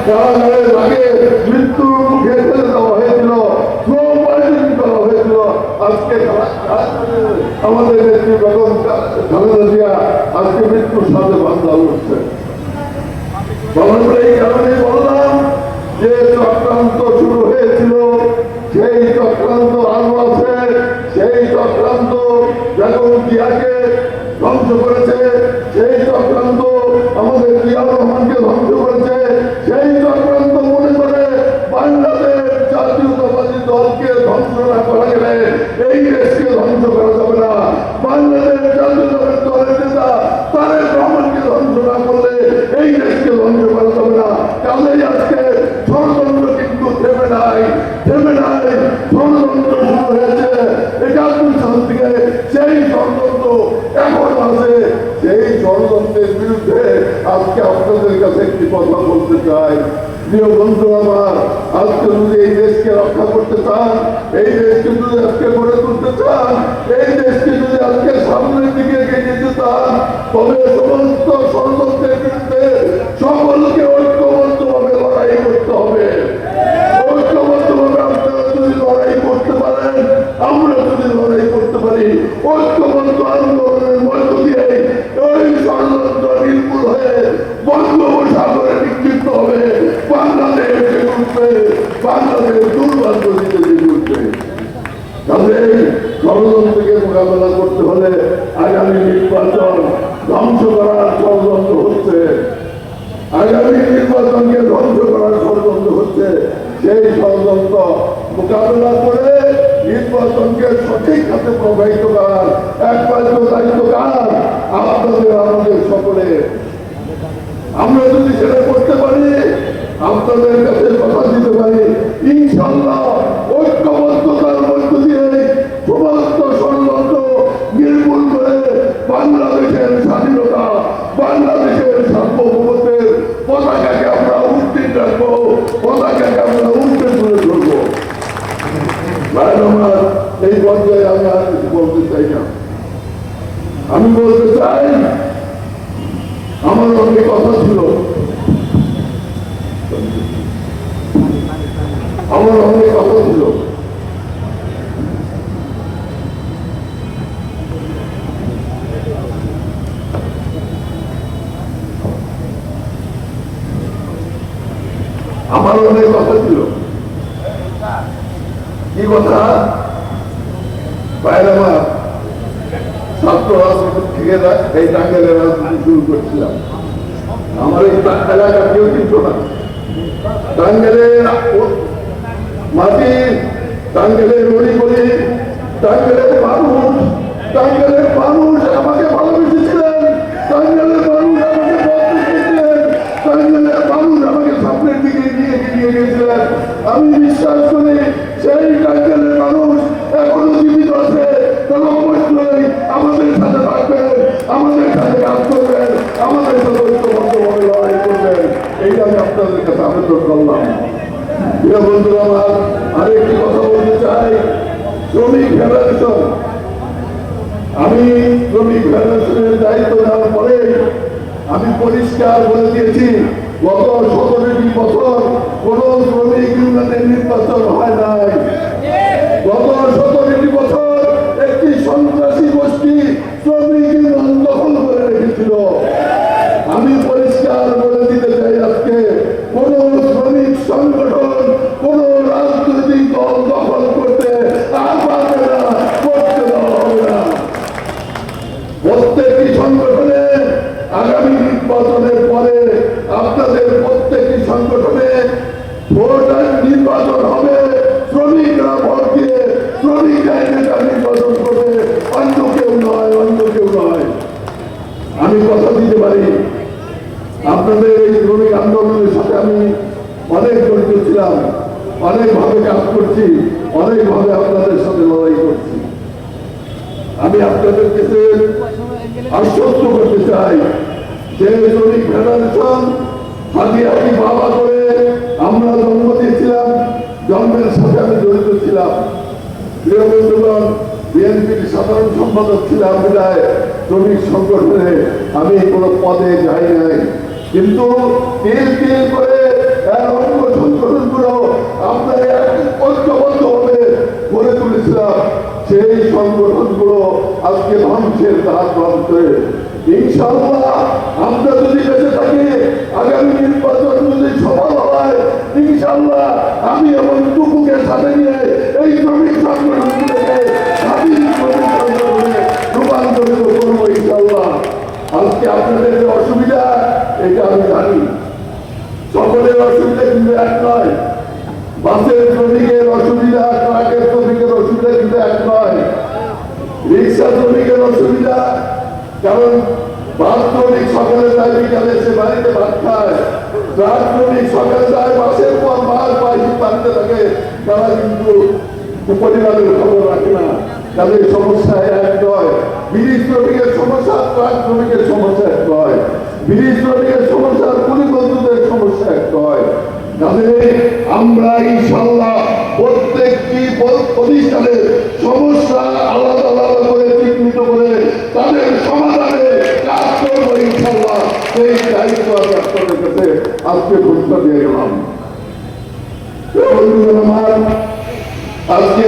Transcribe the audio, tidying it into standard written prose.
কারাগারে তাকে মৃত্যুর মুখে ফেলে দেওয়া হয়েছিল, স্লো পয়জন করা হয়েছিল। আজকে আমাদের নেত্রী বেগম খালেদা জিয়া আজকে মৃত্যুর সাথে বান্ধা উঠছে। এই কারণে বললাম যে চক্রান্ত শুরু হয়েছিল, সেই চক্রান্ত আরো আছে। সেই চক্রান্ত বেগম জিয়াকে ধ্বংস করেছে, সেই চক্রান্ত আমাদের জিয়াউর রহমানকে ধ্বংস করেছে, সেই চক্রান্ত মনে করে বাংলাদেশ জাতীয়তাবাদী দলকে ধ্বংস না করা গেলে এই দেশকে ধ্বংস করা যাবে না। বাংলাদেশ জাতীয়তাবাদী দলের নেতা তারেক রহমানকে ধ্বংস না করলে এই দেশকে ধ্বংস করা যাবে না। কাজেই আজকে ষড়যন্ত্র কিন্তু থেমে নাই, ষড়যন্ত্র শুরু হয়েছে ৭১ সাল থেকে। সেই ষড়যন্ত্র এখন আছে। সেই ষড়যন্ত্রের বিরুদ্ধে আজকে আপনাদের কাছে একটি কথা বলতে চাই। প্রিয় বন্ধু আমার, আজকে যদি এই দেশকে রক্ষা করতে চান, এই দেশকে যদি আজকে গড়ে তুলতে চান, এই দেশকে যদি আজকে সামনের দিকে এগিয়ে যেতে চান, তবে সমস্ত ষড়যন্ত্রের বিরুদ্ধে সকলকে ঐক্যবদ্ধভাবে লড়াই করতে হবে। ঐক্যবদ্ধভাবে আপনারা যদি লড়াই করতে পারেন, আমরা যদি লড়াই করতে পারি, ঐক্যবদ্ধ আন্দোলনের মধ্য দিয়ে এই ষড়যন্ত্র নির্মূল হয়ে বঙ্গোপসাগরে নিক্ষিপ্ত হবে। বাংলাদেশ জেগে উঠবে, বাংলাদেশ দুর্ভাগ্য দিতে জেগে উঠবে। তাদের ষড়যন্ত্রকে মোকাবেলা করতে হলে আগামী নির্বাচন ধ্বংস করার ষড়যন্ত্র হচ্ছে, আগামী নির্বাচনকে ধ্বংস করার ষড়যন্ত্র হচ্ছে। সেই ষড়যন্ত্র মোকাবেলা করে নির্বাচনকে সঠিক হাতে প্রবাহিত করার একমাত্র দায়িত্ব কার? আপনাদের, আমাদের সকলে। আমরা যদি সেটা করতে পারি, আপনাদের কাছে কথা দিতে পারি, ইনশাল্লাহ ঐক্যবদ্ধতার মধ্য দিয়ে সমস্ত ষড়যন্ত্র নির্মূল করে বাংলাদেশের স্বাধীনতা, বাংলাদেশের সার্বভৌমত্বের পতাকাকে আমরা উত্তীর্ণ রাখবো, পতাকাকে আমরা উত্তীর্ণ তুলে ধরবো। আমার এই পর্যায়ে আমি আর কিছু বলতে চাই না। আমি বলতে চাই, আমার অনেক কথা ছিল, আমার অনেক কথা ছিল। আমার অনেক কথা ছিল। কি কথা? বাইরে আমার ছাত্র রাজনীতি থেকে এই টাঙ্গাইলের রাজনীতি শুরু করছিলাম। আমার এই এলাকা কেউ কিন্তু না। টাঙ্গাইলের মাটি, টাঙ্গাইলের অলিগলি, টাঙ্গাইলের মানুষ আমাকে ভালোবেসেছিলেন, টাঙ্গাইলের মানুষ আমাকে পথ দেখিয়েছিলেন, টাঙ্গাইলের মানুষ আমাকে সামনের দিকে নিয়ে গিয়েছিলেন। আমি বিশ্বাস করি সেই টাঙ্গাইলের মানুষ এখনো জীবিত আছে। তারা অবশ্যই আমাদের সাথে থাকবেন, আমাদের সাথে কাজ করবেন, আমাদের সাথে ঐক্যবদ্ধভাবে লড়াই করবেন। এইটা আমি আপনাদের কাছে আবেদন করলাম। প্রিয় বন্ধুরা আমার, আরেকটি কথা বলতে চাই। শ্রমিক ফেডারেশন, আমি শ্রমিক ফেডারেশনের দায়িত্ব নেওয়ার পরে আমি পরিষ্কার বলে দিয়েছি, গত 17টি বছর কোন শ্রমিক ইউনিয়নের নির্বাচন হয় নাই। গত 17টি বছর একটি সন্ত্রাসী গোষ্ঠী শ্রমিক ইউনিয়ন দখল করে রেখেছিল। আমি পরিষ্কার বলে দিতে চাই, আজকে কোন শ্রমিক সংগঠন, কোন রাজনৈতিক দল দখল করতে আর পারবে না, করতে দেওয়া হবে না। প্রত্যেকটি সংগঠনে আগামী নির্বাচনের পরে আপনাদের প্রত্যেকটি সংগঠনে ভোট নির্বাচন হবে। শ্রমিকরা ভোট দিয়ে শ্রমিকরা নেতা নির্বাচন করবে, অন্য কেউ নয়, অন্য কেউ নয়। আমি কথা দিতে পারি, আপনাদের এই শ্রমিক আন্দোলনের সাথে আমি অনেক জড়িত ছিলাম, অনেকভাবে কাজ করছি, অনেকভাবে আপনাদের সাথে লড়াই করছি। আমি আপনাদের কাছে আশ্বস্ত করতে চাই যে শ্রমিক ফেডারেশন হাতি হাতি বাবা করে আমরা জন্ম দিয়েছিলাম, জন্মের সাথে আমি জড়িত ছিলাম। প্রিয় বন্ধুগণ, বিএনপির সাধারণ সম্পাদক ছিলাম বিদায় শ্রমিক সংগঠনে আমি কোনো পদে যাই নাই, কিন্তু তিল তিল করে সংগঠনগুলো আজকে ধ্বংসের ধার প্রান্তে। ইনশাআল্লাহ আমরা যদি বেঁচে থাকি, আগামী নির্বাচন যদি সফল হয়, ইনশাআল্লাহ আমি এবং টুকুকে সাথে নিয়ে এই শ্রমিক সংগঠনগুলোকে স্বাধীন শ্রমিক সংগঠনে রূপান্তরিত করবো ইনশাআল্লাহ। আজকে আপনাদের যে অসুবিধা, এটা আমি জানি। সকলের অসুবিধা কিন্তু এক নয়। বাসের শ্রমিকের অসুবিধা, ট্রাকের শ্রমিকের অসুবিধা কিন্তু এক নয়। রিক্সা শ্রমিকের অসুবিধা, কারণ বাস শ্রমিক সকালে যায়, বিকালে এসে বাড়িতে ভাত খায়। ট্রাক শ্রমিক সকালে যায়, বাসের পর মাস বাড়িতে থাকে, তারা কিন্তু পরিবারের খবর রাখে না। তাদের সমস্যা এক নয়। বিড়ি শ্রমিকের সমস্যা, ট্রাক শ্রমিকের সমস্যা এক নয়। বিড়ি শ্রমিকের সমস্যা, পুলিশ বন্ধুদের সমস্যা এক নয়। তাদের আমরা ইনশাআল্লাহ প্রত্যেকটি প্রতিষ্ঠানের সমস্যা আলাদা আলাদা করে চিহ্নিত করে তাদের সমাধানে কাজ করবো ইনশাআল্লাহ। সেই দায়িত্ব আমি আপনাদের কাছে আজকে ঘোষণা দিয়ে গেলাম। বন্ধুগণ আমার, আজকে